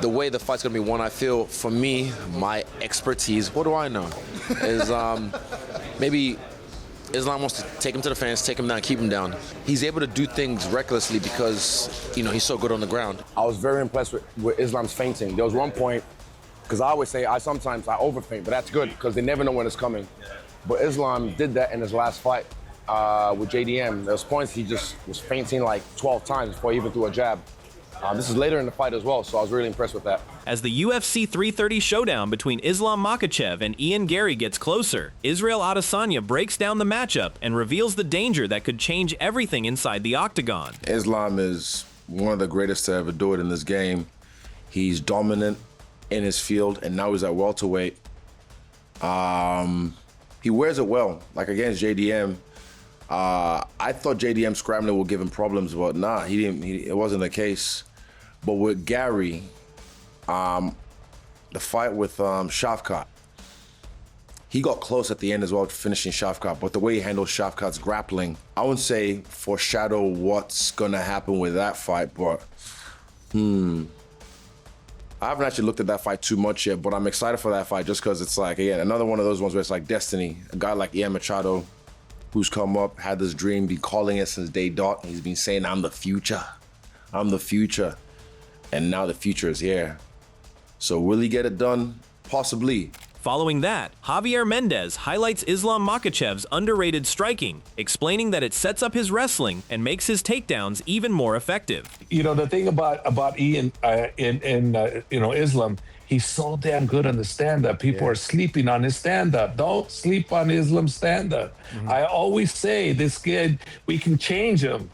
the way the fight's gonna be won, I feel, for me, my expertise, what do I know, is maybe Islam wants to take him to the fence, take him down, keep him down. He's able to do things recklessly because, you know, he's so good on the ground. I was very impressed with Islam's feinting. There was one point, because I always say sometimes I overfeint, but that's good because they never know when it's coming. But Islam did that in his last fight with JDM. There was points he just was feinting like 12 times before he even threw a jab. This is later in the fight as well, so I was really impressed with that. As the UFC 330 showdown between Islam Makhachev and Ian Garry gets closer, Israel Adesanya breaks down the matchup and reveals the danger that could change everything inside the octagon. Islam is one of the greatest to ever do it in this game. He's dominant in his field, and now he's at welterweight. He wears it well, like against JDM. I thought JDM scrambling would give him problems, but nah, he didn't. It wasn't the case. But with Garry, the fight with Shavkat, he got close at the end as well to finishing Shavkat, but the way he handled Shavkat's grappling, I wouldn't say foreshadow what's gonna happen with that fight, but I haven't actually looked at that fight too much yet, but I'm excited for that fight just because it's like, again, another one of those ones where it's like destiny. A guy like Ian Machado, who's come up, had this dream, been calling it since day dot. He's been saying, I'm the future. I'm the future. And now the future is here. So will he get it done? Possibly. Following that, Javier Mendez highlights Islam Makhachev's underrated striking, explaining that it sets up his wrestling and makes his takedowns even more effective. You know, the thing about Ian Islam, he's so damn good on the stand-up. People are sleeping on his stand-up. Don't sleep on Islam's stand-up. I always say, this kid, we can change him.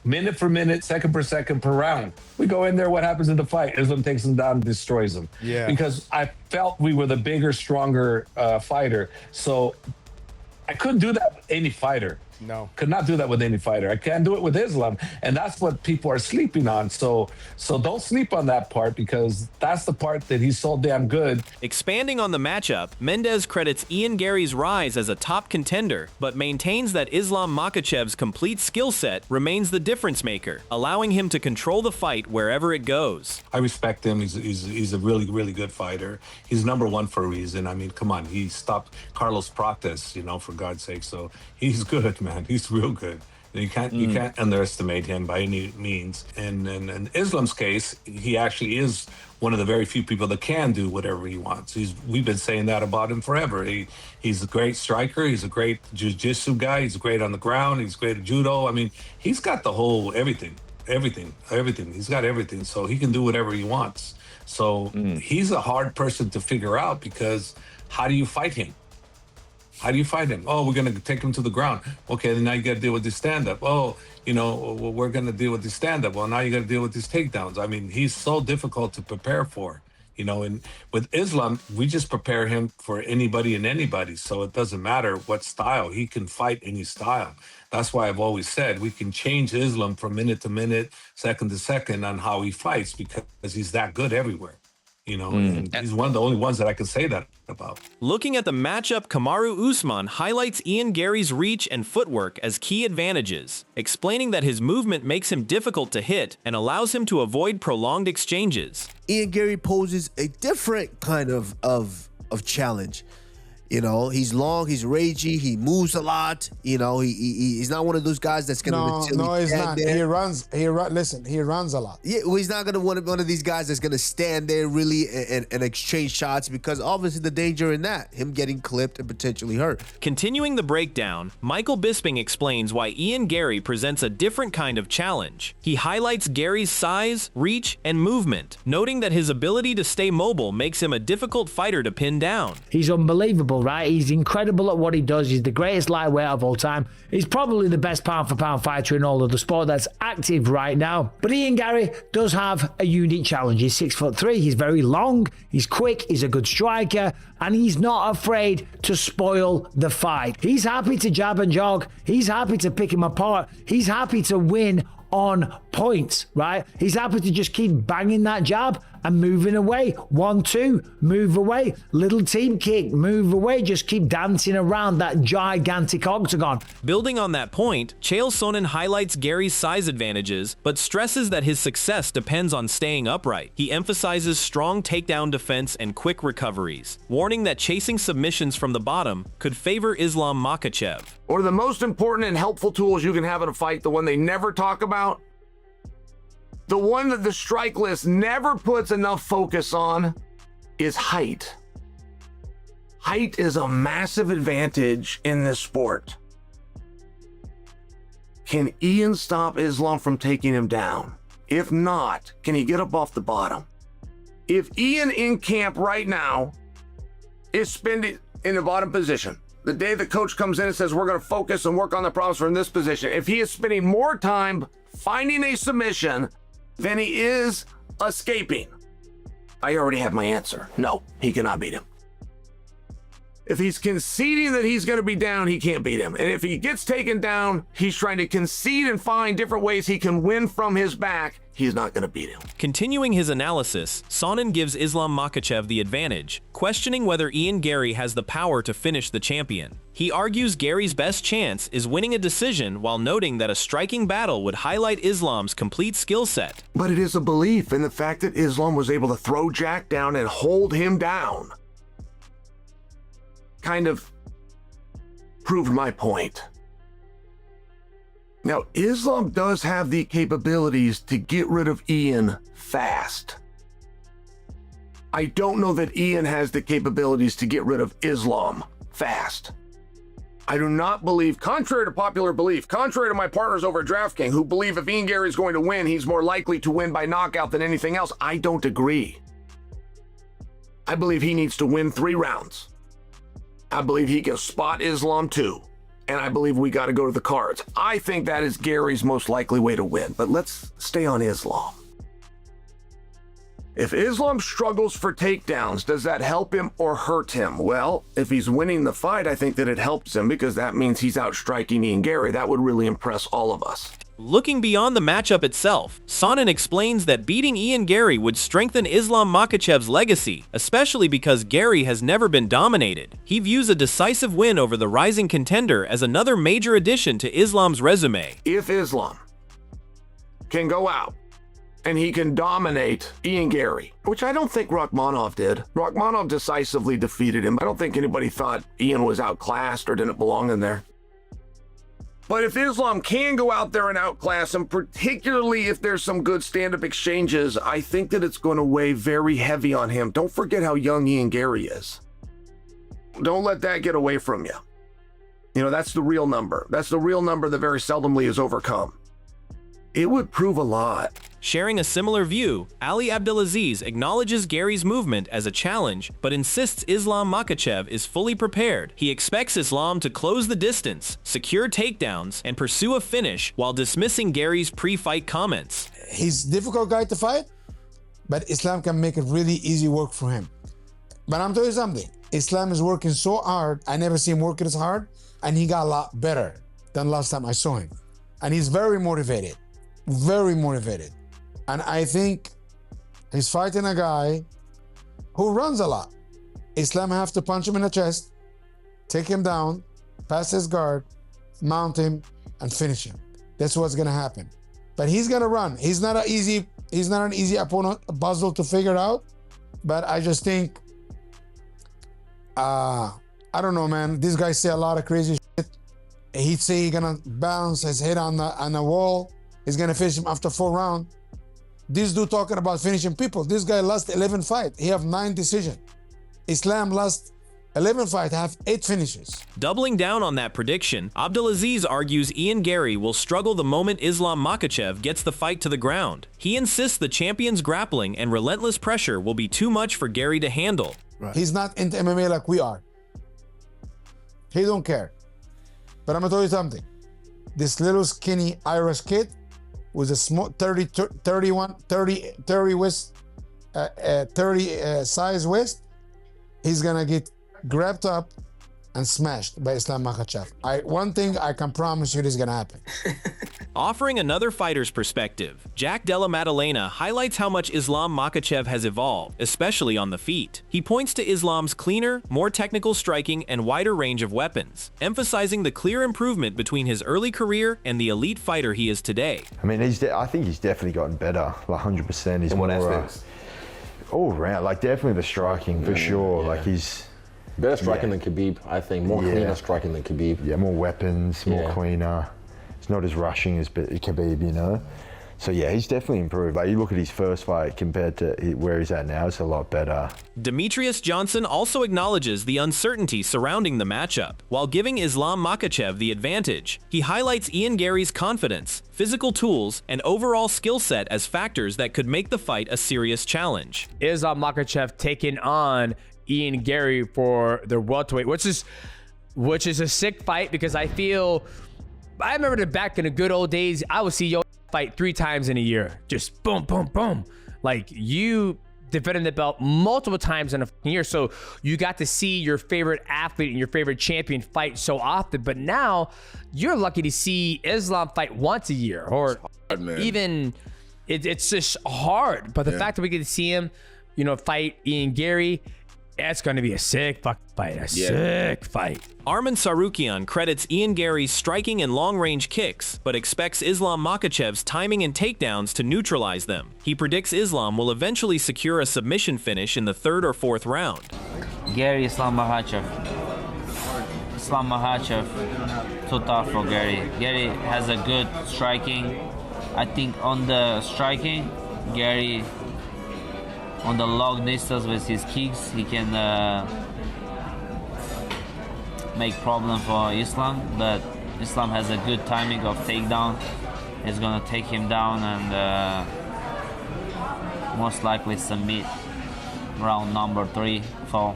Minute for minute, second per second per round. We go in there, what happens in the fight? Islam takes him down and destroys him. Yeah. Because I felt we were the bigger, stronger fighter. So I couldn't do that with any fighter. No. Could not do that with any fighter. I can't do it with Islam. And that's what people are sleeping on. So don't sleep on that part, because that's the part that he's so damn good. Expanding on the matchup, Mendez credits Ian Garry's rise as a top contender, but maintains that Islam Makhachev's complete skill set remains the difference maker, allowing him to control the fight wherever it goes. I respect him. He's a really, really good fighter. He's number one for a reason. I mean, come on. He stopped Carlos Prates, you know, for God's sake. So he's good, man. He's real good. And you can't underestimate him by any means. And in Islam's case, he actually is one of the very few people that can do whatever he wants. We've been saying that about him forever. He's a great striker. He's a great jiu-jitsu guy. He's great on the ground. He's great at judo. I mean, he's got the whole everything. He's got everything. So he can do whatever he wants. So he's a hard person to figure out, because how do you fight him? How do you fight him? Oh, we're going to take him to the ground. Okay, then now you got to deal with this stand-up. Oh, you know, we're going to deal with this stand-up. Well, now you got to deal with these takedowns. I mean, he's so difficult to prepare for, you know. And with Islam, we just prepare him for anybody and anybody. So it doesn't matter what style. He can fight any style. That's why I've always said we can change Islam from minute to minute, second to second on how he fights, because he's that good everywhere. You know, and he's one of the only ones that I can say that about. Looking at the matchup, Kamaru Usman highlights Ian Garry's reach and footwork as key advantages, explaining that his movement makes him difficult to hit and allows him to avoid prolonged exchanges. Ian Garry poses a different kind of challenge. You know, he's long, he's ragey, he moves a lot. You know, he's not one of those guys that's gonna. No, he's not. There. He runs. Listen, he runs a lot. Yeah, well, he's not gonna one of these guys that's gonna stand there really and exchange shots, because obviously the danger in that, him getting clipped and potentially hurt. Continuing the breakdown, Michael Bisping explains why Ian Garry presents a different kind of challenge. He highlights Garry's size, reach, and movement, noting that his ability to stay mobile makes him a difficult fighter to pin down. He's unbelievable. Right? He's incredible at what he does. He's the greatest lightweight of all time. He's probably the best pound-for-pound fighter in all of the sport that's active right now. But Ian Garry does have a unique challenge. He's 6'3", he's very long, he's quick, he's a good striker, and he's not afraid to spoil the fight. He's happy to jab and jog. He's happy to pick him apart. He's happy to win on points, right? He's happy to just keep banging that jab and moving away. 1, 2, move away. Little team kick, move away. Just keep dancing around that gigantic octagon. Building on that point, Chael Sonnen highlights Garry's size advantages, but stresses that his success depends on staying upright. He emphasizes strong takedown defense and quick recoveries, warning that chasing submissions from the bottom could favor Islam Makhachev. One of the most important and helpful tools you can have in a fight, the one they never talk about, the one that the strike list never puts enough focus on, is height. Height is a massive advantage in this sport. Can Ian stop Islam from taking him down? If not, can he get up off the bottom? If Ian in camp right now is spending in the bottom position, the day the coach comes in and says, we're going to focus and work on the problems from this position, if he is spending more time finding a submission than he is escaping, I already have my answer. No, he cannot beat him. If he's conceding that he's going to be down, he can't beat him. And if he gets taken down, he's trying to concede and find different ways he can win from his back, he's not going to beat him. Continuing his analysis, Sonnen gives Islam Makhachev the advantage, questioning whether Ian Garry has the power to finish the champion. He argues Garry's best chance is winning a decision while noting that a striking battle would highlight Islam's complete skill set. But it is a belief in the fact that Islam was able to throw Jack down and hold him down. Kind of proved my point. Now, Islam does have the capabilities to get rid of Ian fast. I don't know that Ian has the capabilities to get rid of Islam fast. I do not believe, contrary to popular belief, contrary to my partners over at DraftKings who believe if Ian Garry is going to win, he's more likely to win by knockout than anything else, I don't agree. I believe he needs to win 3 rounds. I believe he can spot Islam too. And I believe we got to go to the cards. I think that is Garry's most likely way to win. But let's stay on Islam. If Islam struggles for takedowns, does that help him or hurt him? Well, if he's winning the fight, I think that it helps him because that means he's outstriking Ian Garry. That would really impress all of us. Looking beyond the matchup itself, Sonnen explains that beating Ian Garry would strengthen Islam Makhachev's legacy, especially because Garry has never been dominated. He views a decisive win over the rising contender as another major addition to Islam's resume. If Islam can go out and he can dominate Ian Garry, which I don't think Rakhmonov did. Rakhmonov decisively defeated him. I don't think anybody thought Ian was outclassed or didn't belong in there. But if Islam can go out there and outclass him, particularly if there's some good stand-up exchanges, I think that it's going to weigh very heavy on him. Don't forget how young Ian Garry is. Don't let that get away from you. You know, that's the real number. That's the real number that very seldomly is overcome. It would prove a lot. Sharing a similar view, Ali Abdelaziz acknowledges Garry's movement as a challenge, but insists Islam Makhachev is fully prepared. He expects Islam to close the distance, secure takedowns, and pursue a finish while dismissing Garry's pre-fight comments. He's a difficult guy to fight, but Islam can make it really easy work for him. But I'm telling you something, Islam is working so hard, I never see him working as hard, and he got a lot better than last time I saw him. And he's very motivated, very motivated. And I think he's fighting a guy who runs a lot. Islam have to punch him in the chest, take him down, pass his guard, mount him, and finish him. That's what's gonna happen. But he's gonna run. He's not an easy opponent, a puzzle to figure out. But I just think, I don't know, man. These guys say a lot of crazy shit. He'd say he's gonna bounce his head on the wall. He's gonna finish him after 4 rounds. This dude talking about finishing people. This guy lost 11 fights. He have 9 decisions. Islam lost 11 fights, have 8 finishes. Doubling down on that prediction, Abdelaziz argues Ian Garry will struggle the moment Islam Makhachev gets the fight to the ground. He insists the champion's grappling and relentless pressure will be too much for Garry to handle. Right. He's not into MMA like we are. He don't care. But I'm gonna tell you something. This little skinny Irish kid with a small 30 size waist, he's gonna get grabbed up and smashed by Islam Makhachev. One thing I can promise you this is gonna happen. Offering another fighter's perspective, Jack Della Maddalena highlights how much Islam Makhachev has evolved, especially on the feet. He points to Islam's cleaner, more technical striking and wider range of weapons, emphasizing the clear improvement between his early career and the elite fighter he is today. I mean, I think he's definitely gotten better, like 100%. He's In what more aspects? all around, like definitely the striking for sure. Yeah. Like he's Better striking than Khabib, I think. More cleaner striking than Khabib. more weapons, more cleaner. It's not as rushing as Khabib, you know. So yeah, he's definitely improved. Like you look at his first fight compared to where he's at now, it's a lot better. Demetrius Johnson also acknowledges the uncertainty surrounding the matchup. While giving Islam Makhachev the advantage, he highlights Ian Garry's confidence, physical tools, and overall skill set as factors that could make the fight a serious challenge. Islam Makhachev taking on Ian Garry for the welterweight, which is a sick fight because I remember that back in the good old days, I would see yo fight 3 times in a year. Just boom, boom, boom. Like you defending the belt multiple times in a year. So you got to see your favorite athlete and your favorite champion fight so often. But now you're lucky to see Islam fight once a year or hard, even it's just hard. But the fact that we get to see him, fight Ian Garry, it's going to be a sick fucking fight. Sick fight. Arman Sarukian credits Ian Garry's striking and long-range kicks, but expects Islam Makhachev's timing and takedowns to neutralize them. He predicts Islam will eventually secure a submission finish in the 3rd or 4th round. Garry, Islam Makhachev. Islam Makhachev, too tough for Garry. Garry has a good striking. I think on the striking, Garry, on the long distance with his kicks, he can make problem for Islam, but Islam has a good timing of takedown. He's gonna take him down and most likely submit round number 3, 4,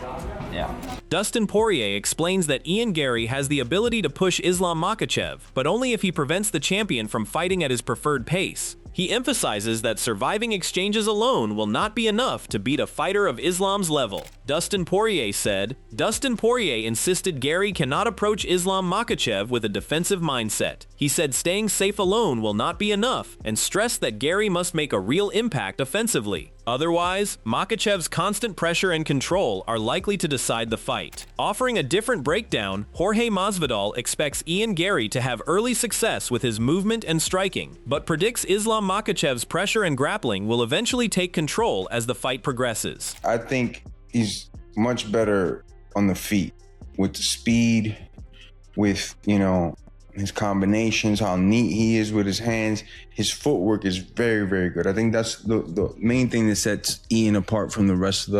yeah. Dustin Poirier explains that Ian Garry has the ability to push Islam Makhachev, but only if he prevents the champion from fighting at his preferred pace. He emphasizes that surviving exchanges alone will not be enough to beat a fighter of Islam's level. Dustin Poirier said, Dustin Poirier insisted Garry cannot approach Islam Makhachev with a defensive mindset. He said staying safe alone will not be enough and stressed that Garry must make a real impact offensively. Otherwise, Makhachev's constant pressure and control are likely to decide the fight. Offering a different breakdown, Jorge Masvidal expects Ian Garry to have early success with his movement and striking, but predicts Islam Makhachev's pressure and grappling will eventually take control as the fight progresses. I think he's much better on the feet with the speed, with, his combinations, how neat he is with his hands. His footwork is very, very good. I think that's the main thing that sets Ian apart from the rest of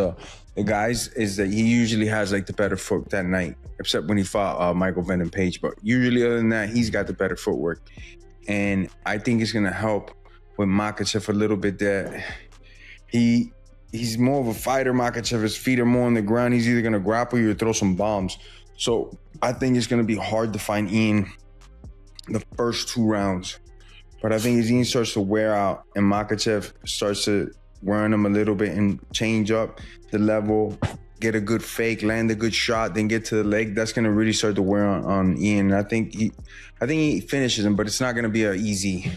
the guys is that he usually has like the better foot that night, except when he fought Michael Venom Page. But usually other than that, he's got the better footwork. And I think it's going to help with Makhachev a little bit that he's more of a fighter. Makhachev, his feet are more on the ground. He's either going to grapple you or throw some bombs. So I think it's going to be hard to find Ian the first 2 rounds. But I think as Ian starts to wear out and Makhachev starts to wear on him a little bit and change up the level, get a good fake, land a good shot, then get to the leg, that's going to really start to wear on Ian. I think he finishes him, but it's not going to be an easy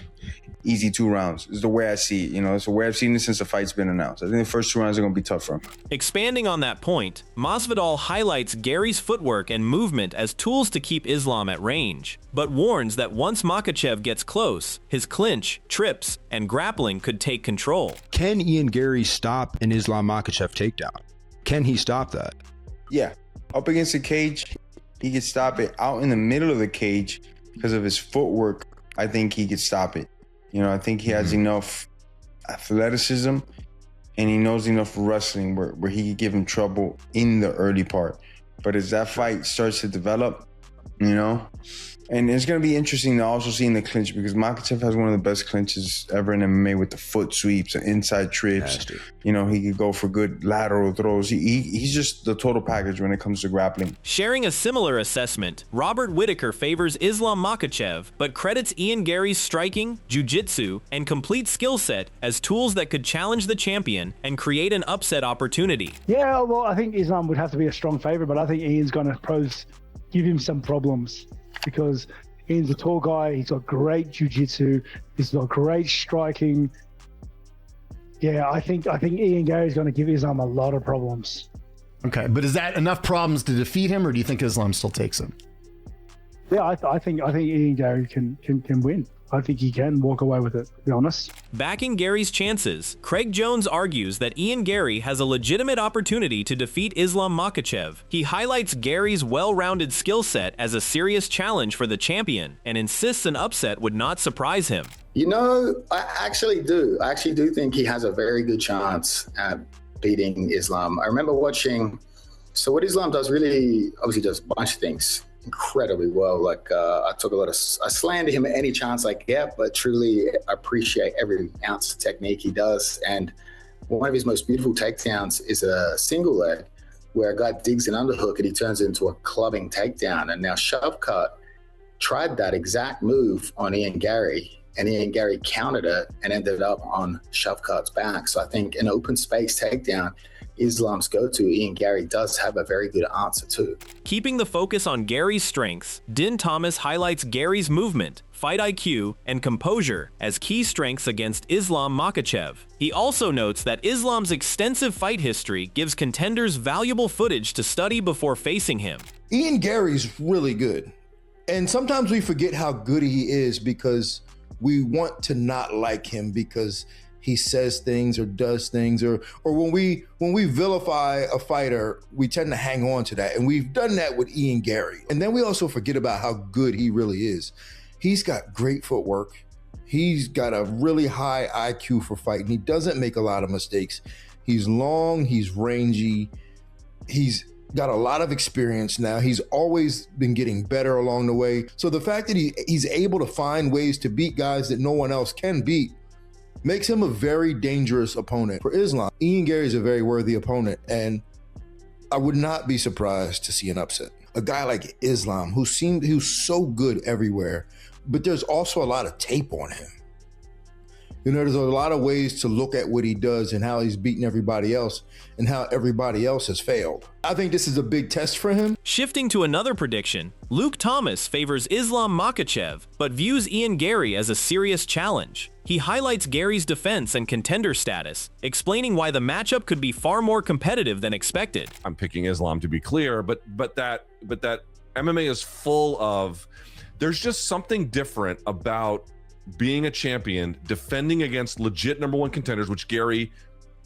2 rounds. It's the way I see it. It's the way I've seen it since the fight's been announced. I think the first 2 rounds are going to be tough for him. Expanding on that point, Masvidal highlights Garry's footwork and movement as tools to keep Islam at range, but warns that once Makhachev gets close, his clinch, trips, and grappling could take control. Can Ian Garry stop an Islam Makhachev takedown? Can he stop that? Yeah. Up against the cage, he could stop it. Out in the middle of the cage, because of his footwork, I think he could stop it. I think he has enough athleticism and he knows enough wrestling where he could give him trouble in the early part. But as that fight starts to develop, and it's going to be interesting to also see in the clinch because Makhachev has one of the best clinches ever in MMA with the foot sweeps, the inside trips. He could go for good lateral throws. He's just the total package when it comes to grappling. Sharing a similar assessment, Robert Whitaker favors Islam Makhachev, but credits Ian Garry's striking, jiu-jitsu, and complete skill set as tools that could challenge the champion and create an upset opportunity. Yeah, well, I think Islam would have to be a strong favorite, but I think Ian's going to pose give him some problems because Ian's a tall guy. He's got great jiu-jitsu. He's got great striking. Yeah, I think Ian Garry's going to give Islam a lot of problems. Okay, but is that enough problems to defeat him, or do you think Islam still takes him? Yeah, I think Ian Garry can win. I think he can walk away with it, to be honest. Backing Gary's chances, Craig Jones argues that Ian Garry has a legitimate opportunity to defeat Islam Makhachev. He highlights Gary's well-rounded skill set as a serious challenge for the champion and insists an upset would not surprise him. You know, I actually do. I actually do think he has a very good chance at beating Islam. I remember watching, so what Islam does really, obviously does a bunch of things incredibly well. Like I slander him at any chance I get, but truly appreciate every ounce of technique he does. And one of his most beautiful takedowns is a single leg where a guy digs an underhook and he turns it into a clubbing takedown. And now Shovkat tried that exact move on Ian Garry, and Ian Garry countered it and ended up on Shovkat's back. So I think an open space takedown, Islam's go-to. Ian Garry does have a very good answer too. Keeping the focus on Gary's strengths, Din Thomas highlights Gary's movement, fight IQ, and composure as key strengths against Islam Makhachev. He also notes that Islam's extensive fight history gives contenders valuable footage to study before facing him. Ian Garry's really good. And sometimes we forget how good he is because we want to not like him because he says things or does things, or when we vilify a fighter, we tend to hang on to that. And we've done that with Ian Garry. And then we also forget about how good he really is. He's got great footwork. He's got a really high IQ for fighting. He doesn't make a lot of mistakes. He's long, he's rangy. He's got a lot of experience now. He's always been getting better along the way. So the fact that he's able to find ways to beat guys that no one else can beat makes him a very dangerous opponent for Islam. Ian Garry is a very worthy opponent, and I would not be surprised to see an upset. A guy like Islam, who's so good everywhere, but there's also a lot of tape on him. You know, there's a lot of ways to look at what he does and how he's beaten everybody else and how everybody else has failed. I think this is a big test for him. Shifting to another prediction, Luke Thomas favors Islam Makhachev, but views Ian Garry as a serious challenge. He highlights Gary's defense and contender status, explaining why the matchup could be far more competitive than expected. I'm picking Islam to be clear, but that MMA is full of, there's just something different about being a champion, defending against legit number one contenders, which Garry,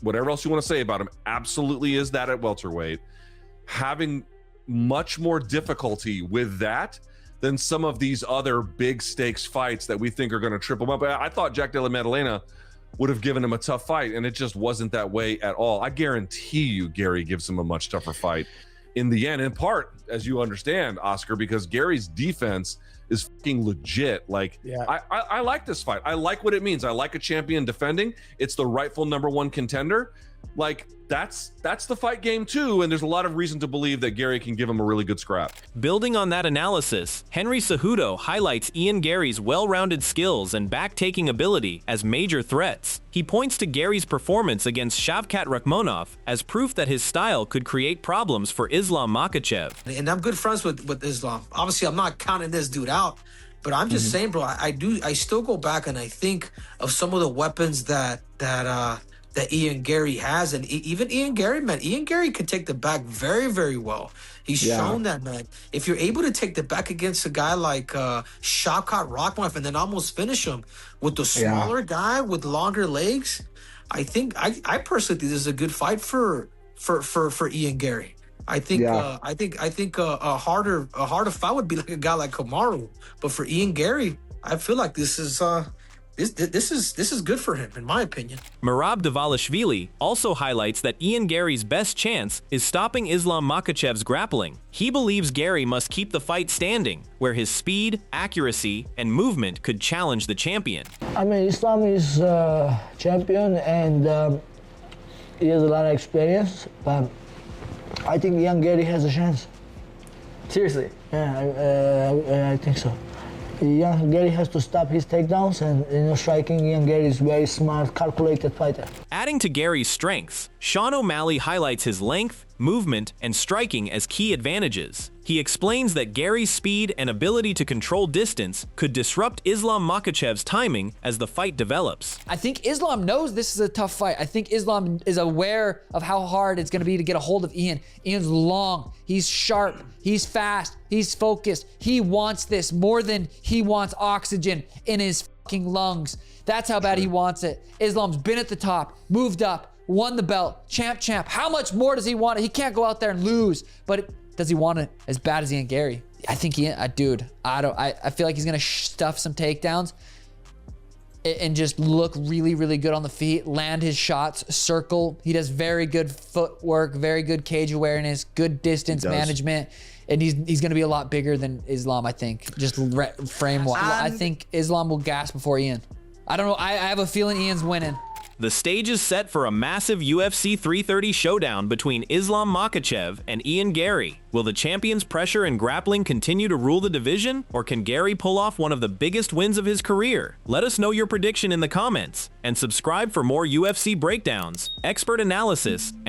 whatever else you want to say about him, absolutely is that at welterweight, having much more difficulty with that than some of these other big stakes fights that we think are going to trip him up. I thought Jack Della Maddalena would have given him a tough fight, and it just wasn't that way at all. I guarantee you Garry gives him a much tougher fight in the end, in part, as you understand, Oscar, because Gary's defense is fucking legit. Like, yeah. I like this fight. I like what it means. I like a champion defending. It's the rightful number one contender. Like, that's the fight game too, and there's a lot of reason to believe that Garry can give him a really good scrap. Building on that analysis, Henry Cejudo highlights Ian Garry's well-rounded skills and back-taking ability as major threats. He points to Gary's performance against Shavkat Rakhmonov as proof that his style could create problems for Islam Makhachev. And I'm good friends with Islam. Obviously, I'm not counting this dude out, but I'm just saying, bro, I still go back and I think of some of the weapons that Ian Garry has, and even Ian Garry, man. Ian Garry could take the back very, very well. He's shown that, man. If you're able to take the back against a guy like Shavkat Rakhmonov and then almost finish him with the smaller guy with longer legs, I personally think this is a good fight for Ian Garry. I think a harder fight would be like a guy like Kamaru, but for Ian Garry, I feel like this is good for him, in my opinion. Merab Davalishvili also highlights that Ian Garry's best chance is stopping Islam Makhachev's grappling. He believes Garry must keep the fight standing, where his speed, accuracy, and movement could challenge the champion. I mean, Islam is champion and he has a lot of experience, but I think Ian Garry has a chance. Seriously? Yeah, I think so. Ian Garry has to stop his takedowns, and striking, Ian Garry is very smart, calculated fighter. Adding to Gary's strengths, Sean O'Malley highlights his length, movement, and striking as key advantages. He explains that Garry's speed and ability to control distance could disrupt Islam Makhachev's timing as the fight develops. I think Islam knows this is a tough fight. I think Islam is aware of how hard it's going to be to get a hold of Ian. Ian's long, he's sharp, he's fast, he's focused. He wants this more than he wants oxygen in his fucking lungs. That's how bad he wants it. Islam's been at the top, moved up, won the belt, champ. How much more does he want it? He can't go out there and lose, but does he want it as bad as Ian Garry? I think dude, I feel like he's gonna stuff some takedowns and just look really, really good on the feet, land his shots, circle. He does very good footwork, very good cage awareness, good distance management. And he's going to be a lot bigger than Islam, I think, just frame-wise. I think Islam will gas before Ian. I don't know. I have a feeling Ian's winning. The stage is set for a massive UFC 330 showdown between Islam Makhachev and Ian Garry. Will the champion's pressure and grappling continue to rule the division, or can Garry pull off one of the biggest wins of his career? Let us know your prediction in the comments, and subscribe for more UFC breakdowns, expert analysis, and